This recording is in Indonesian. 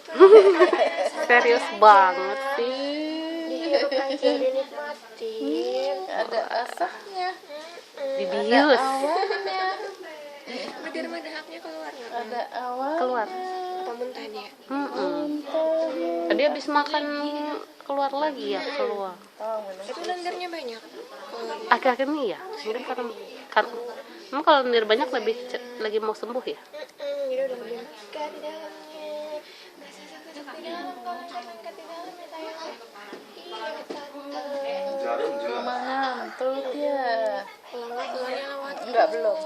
itu Serius banget sih. dihirup aja, dinikmatin. Ada asapnya, Dibius. awalnya, Derma dahaknya keluar nggak? ada awal, Keluar. Atau muntah dia? Tadi habis makan keluar lagi ya, keluar. Itu lendirnya banyak keluarnya. Akhir-akhir ini ya, mungkin karena kan emang kalau lendir banyak lebih lagi mau sembuh ya. Jadi udah bilang angkat di dalamnya, masa sakit di dalam, kamu coba angkat di dalam ya sayang. Iya tante. cuma ngantuk ya. Pulangnya lewat. Enggak, belum.